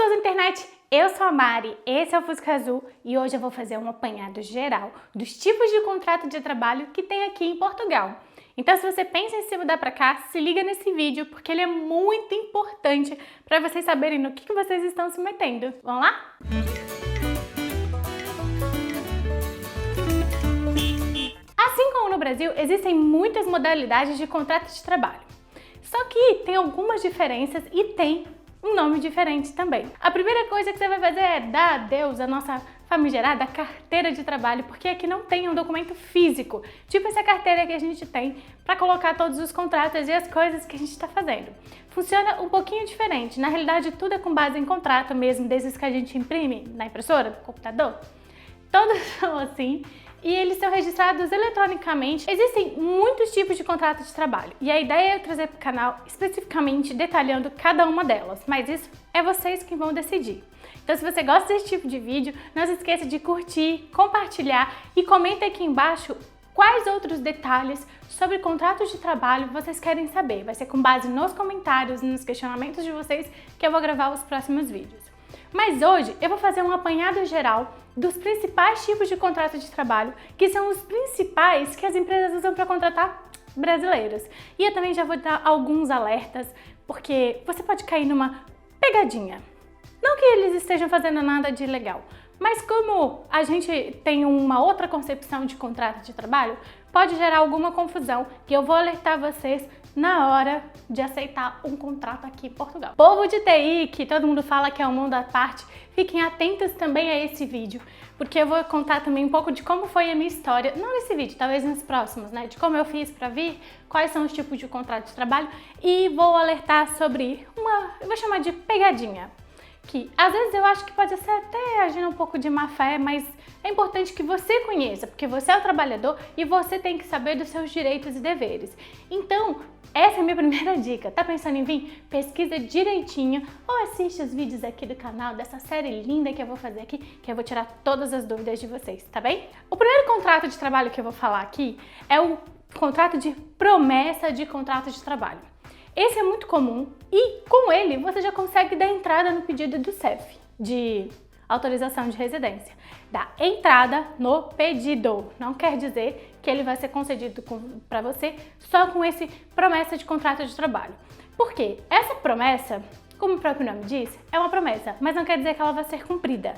pessoas da internet, eu sou a Mari, esse é o Fusca Azul e hoje eu vou fazer um apanhado geral dos tipos de contrato de trabalho que tem aqui em Portugal. Então, se você pensa em se mudar para cá, se liga nesse vídeo porque ele é muito importante para vocês saberem no que vocês estão se metendo. Vamos lá? Assim como no Brasil, existem muitas modalidades de contrato de trabalho. Só que tem algumas diferenças e tem um nome diferente também. A primeira coisa que você vai fazer é dar adeus à nossa famigerada carteira de trabalho, porque aqui não tem um documento físico, tipo essa carteira que a gente tem para colocar todos os contratos e as coisas que a gente está fazendo. Funciona um pouquinho diferente, na realidade tudo é com base em contrato mesmo, desses que a gente imprime na impressora, no computador. Todos são assim. E eles são registrados eletronicamente. Existem muitos tipos de contrato de trabalho e a ideia é trazer para o canal especificamente detalhando cada uma delas, mas isso é vocês que vão decidir. Então, se você gosta desse tipo de vídeo, não se esqueça de curtir, compartilhar e comenta aqui embaixo quais outros detalhes sobre contratos de trabalho vocês querem saber. Vai ser com base nos comentários e nos questionamentos de vocês que eu vou gravar os próximos vídeos. Mas hoje eu vou fazer um apanhado geral dos principais tipos de contrato de trabalho, que são os principais que as empresas usam para contratar brasileiros. E eu também já vou dar alguns alertas, porque você pode cair numa pegadinha. Não que eles estejam fazendo nada de ilegal, mas como a gente tem uma outra concepção de contrato de trabalho, pode gerar alguma confusão e eu vou alertar vocês na hora de aceitar um contrato aqui em Portugal. Povo de TI, que todo mundo fala que é um mundo à parte, fiquem atentos também a esse vídeo, porque eu vou contar também um pouco de como foi a minha história, não nesse vídeo, talvez nos próximos, né? De como eu fiz para vir, quais são os tipos de contrato de trabalho e vou alertar sobre eu vou chamar de pegadinha. Que às vezes eu acho que pode ser até agindo um pouco de má fé, mas é importante que você conheça, porque você é o trabalhador e você tem que saber dos seus direitos e deveres. Então, essa é a minha primeira dica. Tá pensando em vir? Pesquisa direitinho ou assiste os vídeos aqui do canal, dessa série linda que eu vou fazer aqui, que eu vou tirar todas as dúvidas de vocês, tá bem? O primeiro contrato de trabalho que eu vou falar aqui é o contrato de promessa de contrato de trabalho. Esse é muito comum e com ele você já consegue dar entrada no pedido do CEF, de autorização de residência. Dá entrada no pedido. Não quer dizer que ele vai ser concedido para você só com esse promessa de contrato de trabalho. Por quê? Essa promessa, como o próprio nome diz, é uma promessa, mas não quer dizer que ela vai ser cumprida.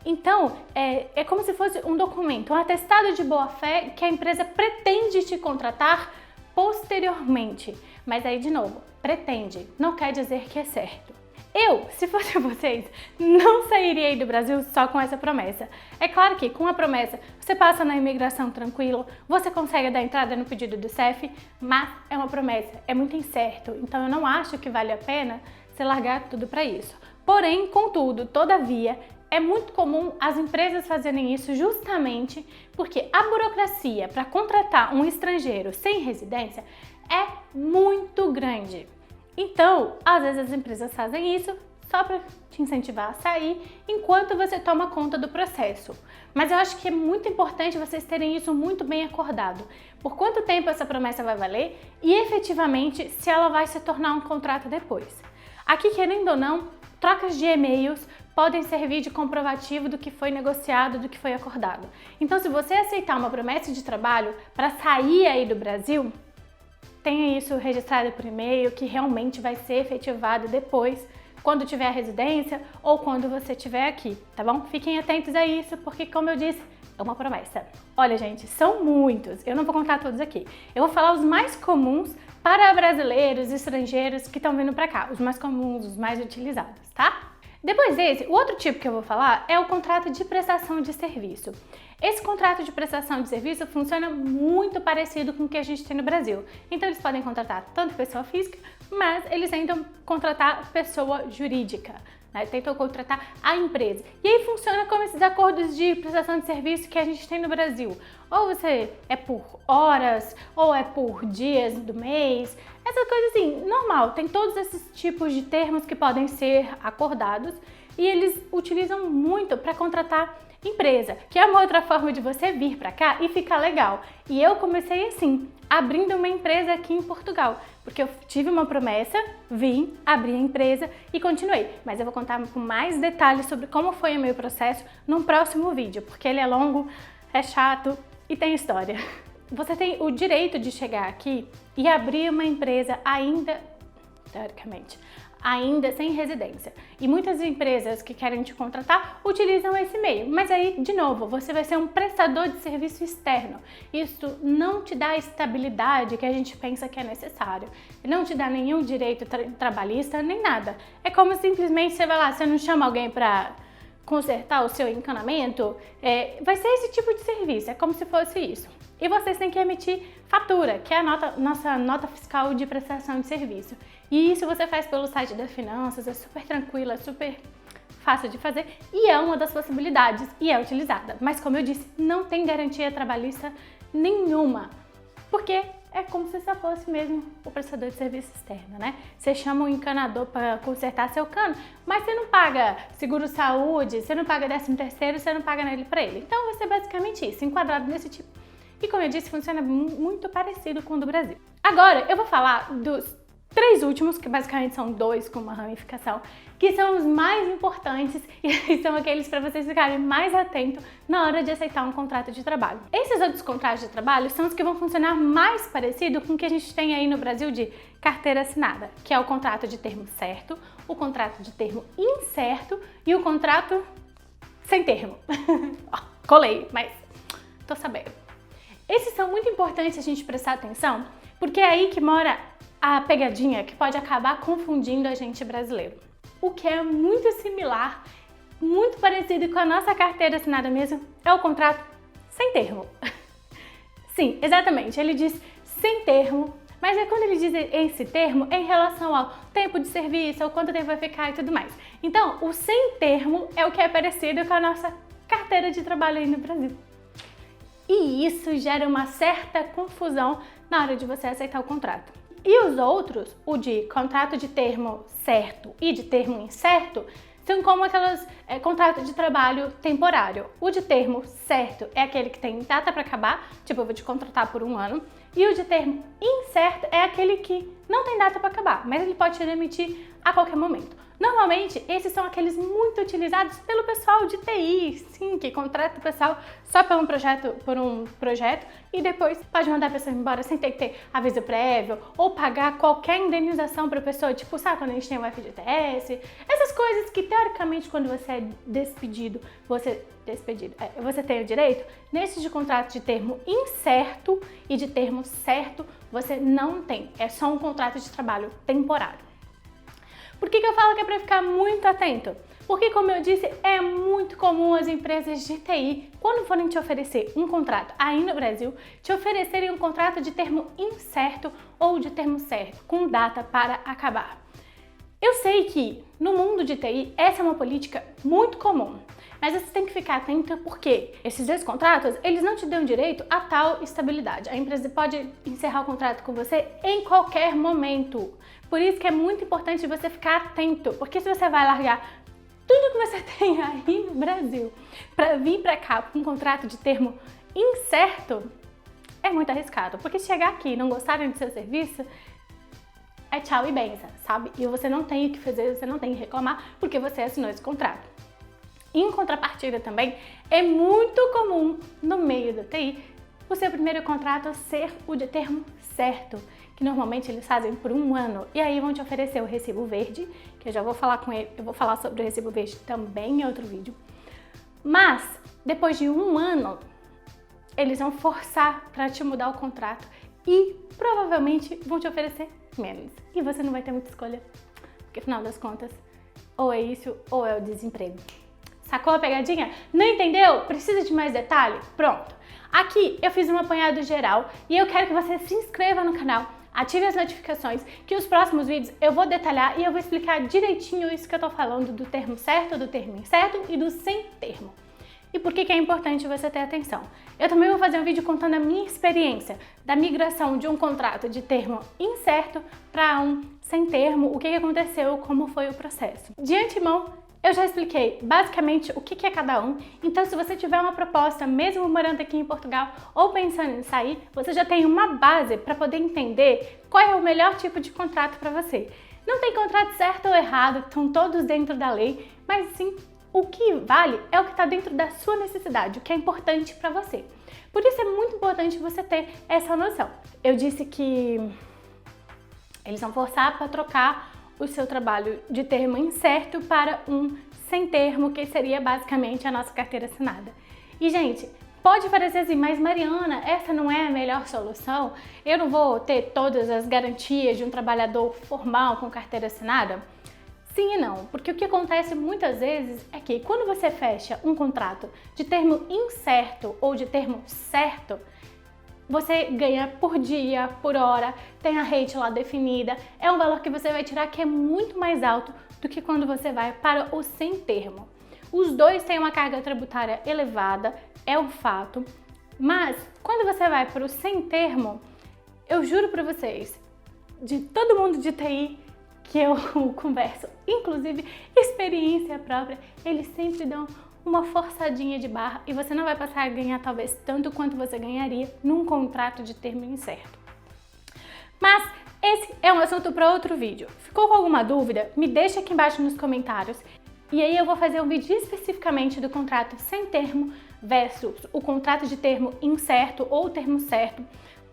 Então, é como se fosse um documento, um atestado de boa-fé que a empresa pretende te contratar posteriormente. Mas aí, de novo, pretende, não quer dizer que é certo. Eu, se fosse vocês, não sairia aí do Brasil só com essa promessa. É claro que com a promessa você passa na imigração tranquilo, você consegue dar entrada no pedido do CEF, mas é uma promessa, é muito incerto, então eu não acho que vale a pena você largar tudo para isso. Porém, contudo, todavia, é muito comum as empresas fazerem isso justamente porque a burocracia para contratar um estrangeiro sem residência é muito grande. Então, às vezes as empresas fazem isso só para te incentivar a sair enquanto você toma conta do processo. Mas eu acho que é muito importante vocês terem isso muito bem acordado. Por quanto tempo essa promessa vai valer e efetivamente se ela vai se tornar um contrato depois. Aqui, querendo ou não, trocas de e-mails podem servir de comprovativo do que foi negociado, do que foi acordado. Então, se você aceitar uma promessa de trabalho para sair aí do Brasil, tenha isso registrado por e-mail, que realmente vai ser efetivado depois, quando tiver a residência ou quando você estiver aqui, tá bom? Fiquem atentos a isso, porque como eu disse, é uma promessa. Olha, gente, são muitos, eu não vou contar todos aqui. Eu vou falar os mais comuns para brasileiros e estrangeiros que estão vindo para cá, os mais comuns, os mais utilizados, tá? Depois desse, o outro tipo que eu vou falar é o contrato de prestação de serviço. Esse contrato de prestação de serviço funciona muito parecido com o que a gente tem no Brasil. Então eles podem contratar tanto pessoa física, mas eles tentam contratar pessoa jurídica, né? Tentam contratar a empresa. E aí funciona como esses acordos de prestação de serviço que a gente tem no Brasil. Ou você é por horas, ou é por dias do mês, Essa coisa assim, normal, tem todos esses tipos de termos que podem ser acordados e eles utilizam muito para contratar empresa, que é uma outra forma de você vir para cá e ficar legal. E eu comecei assim, abrindo uma empresa aqui em Portugal, porque eu tive uma promessa, vim, abri a empresa e continuei. Mas eu vou contar com mais detalhes sobre como foi o meu processo num próximo vídeo, porque ele é longo, é chato e tem história. Você tem o direito de chegar aqui e abrir uma empresa ainda, teoricamente, ainda sem residência. E muitas empresas que querem te contratar utilizam esse meio. Mas aí, de novo, você vai ser um prestador de serviço externo. Isso não te dá a estabilidade que a gente pensa que é necessário. Não te dá nenhum direito trabalhista, nem nada. É como simplesmente você vai lá, você não chama alguém para consertar o seu encanamento, vai ser esse tipo de serviço, é como se fosse isso. E vocês têm que emitir fatura, que é a nossa nota fiscal de prestação de serviço. E isso você faz pelo site das finanças, é super tranquilo, é super fácil de fazer e é uma das possibilidades e é utilizada. Mas como eu disse, não tem garantia trabalhista nenhuma, porque é como se só fosse mesmo o prestador de serviço externo, né? Você chama um encanador para consertar seu cano, mas você não paga seguro-saúde, você não paga 13º, você não paga nele para ele. Então vai ser basicamente isso, enquadrado nesse tipo. E como eu disse, funciona muito parecido com o do Brasil. Agora eu vou falar dos 3 últimos, que basicamente são 2 com uma ramificação, que são os mais importantes e são aqueles para vocês ficarem mais atentos na hora de aceitar um contrato de trabalho. Esses outros contratos de trabalho são os que vão funcionar mais parecido com o que a gente tem aí no Brasil de carteira assinada, que é o contrato de termo certo, o contrato de termo incerto e o contrato sem termo. Colei, mas tô sabendo. Esses são muito importantes a gente prestar atenção, porque é aí que mora a pegadinha que pode acabar confundindo a gente brasileiro. O que é muito similar, muito parecido com a nossa carteira assinada mesmo, é o contrato sem termo. Sim, exatamente, ele diz sem termo, mas é quando ele diz esse termo é em relação ao tempo de serviço, ao quanto tempo vai ficar e tudo mais. Então, o sem termo é o que é parecido com a nossa carteira de trabalho aí no Brasil. E isso gera uma certa confusão na hora de você aceitar o contrato. E os outros, o de contrato de termo certo e de termo incerto, são como aqueles contratos de trabalho temporário. O de termo certo é aquele que tem data para acabar, tipo eu vou te contratar por 1 ano, e o de termo incerto é aquele que não tem data para acabar, mas ele pode te demitir a qualquer momento. Normalmente, esses são aqueles muito utilizados pelo pessoal de TI, sim, que contrata o pessoal só por um projeto e depois pode mandar a pessoa embora sem ter que ter aviso prévio ou pagar qualquer indenização para a pessoa, tipo, sabe quando a gente tem o FGTS? Essas coisas que, teoricamente, quando você é despedido, você tem o direito. Nesses de contrato de termo incerto e de termo certo, você não tem. É só um contrato de trabalho temporário. Por que eu falo que é para ficar muito atento? Porque, como eu disse, é muito comum as empresas de TI, quando forem te oferecer um contrato aí no Brasil, te oferecerem um contrato de termo incerto ou de termo certo, com data para acabar. Eu sei que no mundo de TI essa é uma política muito comum, mas você tem que ficar atento porque esses 2 contratos, eles não te dão direito a tal estabilidade. A empresa pode encerrar o contrato com você em qualquer momento. Por isso que é muito importante você ficar atento, porque se você vai largar tudo que você tem aí no Brasil para vir para cá com um contrato de termo incerto, é muito arriscado. Porque se chegar aqui e não gostarem do seu serviço, é tchau e benção, sabe? E você não tem o que fazer, você não tem que reclamar porque você assinou esse contrato. Em contrapartida também, é muito comum no meio da TI o seu primeiro contrato ser o de termo certo, que normalmente eles fazem por 1 ano, e aí vão te oferecer o recibo verde, que eu já vou falar com ele, eu vou falar sobre o recibo verde também em outro vídeo. Mas, depois de 1 ano, eles vão forçar para te mudar o contrato e provavelmente vão te oferecer menos. E você não vai ter muita escolha, porque afinal das contas, ou é isso ou é o desemprego. Sacou a pegadinha? Não entendeu? Precisa de mais detalhe? Pronto! Aqui eu fiz um apanhado geral e eu quero que você se inscreva no canal, ative as notificações, que os próximos vídeos eu vou detalhar e eu vou explicar direitinho isso que eu tô falando do termo certo, do termo incerto e do sem termo. E por que é importante você ter atenção? Eu também vou fazer um vídeo contando a minha experiência da migração de um contrato de termo incerto para um sem termo, o que aconteceu, como foi o processo. De antemão, eu já expliquei basicamente o que é cada um, então se você tiver uma proposta, mesmo morando aqui em Portugal ou pensando em sair, você já tem uma base para poder entender qual é o melhor tipo de contrato para você. Não tem contrato certo ou errado, estão todos dentro da lei, mas sim o que vale é o que está dentro da sua necessidade, o que é importante para você. Por isso é muito importante você ter essa noção. Eu disse que eles vão forçar para trocar o seu trabalho de termo incerto para um sem termo, que seria basicamente a nossa carteira assinada. E, gente, pode parecer assim, mas Mariana, essa não é a melhor solução? Eu não vou ter todas as garantias de um trabalhador formal com carteira assinada? Sim e não, porque o que acontece muitas vezes é que quando você fecha um contrato de termo incerto ou de termo certo, você ganha por dia, por hora, tem a rate lá definida, é um valor que você vai tirar que é muito mais alto do que quando você vai para o sem termo. Os dois têm uma carga tributária elevada, é um fato, mas quando você vai para o sem termo, eu juro para vocês, de todo mundo de TI que eu converso, inclusive experiência própria, eles sempre dão uma forçadinha de barra e você não vai passar a ganhar talvez tanto quanto você ganharia num contrato de termo incerto. Mas esse é um assunto para outro vídeo. Ficou com alguma dúvida? Me deixa aqui embaixo nos comentários e aí eu vou fazer um vídeo especificamente do contrato sem termo versus o contrato de termo incerto ou termo certo,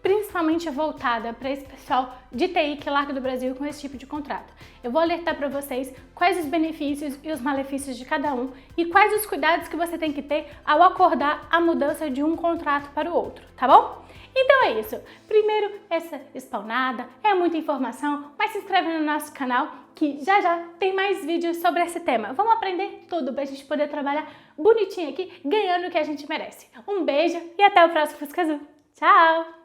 principalmente voltada para esse pessoal de TI que larga do Brasil com esse tipo de contrato. Eu vou alertar para vocês quais os benefícios e os malefícios de cada um e quais os cuidados que você tem que ter ao acordar a mudança de um contrato para o outro, tá bom? Então é isso. Primeiro, essa spawnada, é muita informação, mas se inscreve no nosso canal que já já tem mais vídeos sobre esse tema. Vamos aprender tudo para a gente poder trabalhar bonitinho aqui, ganhando o que a gente merece. Um beijo e até o próximo Fusca Azul. Tchau!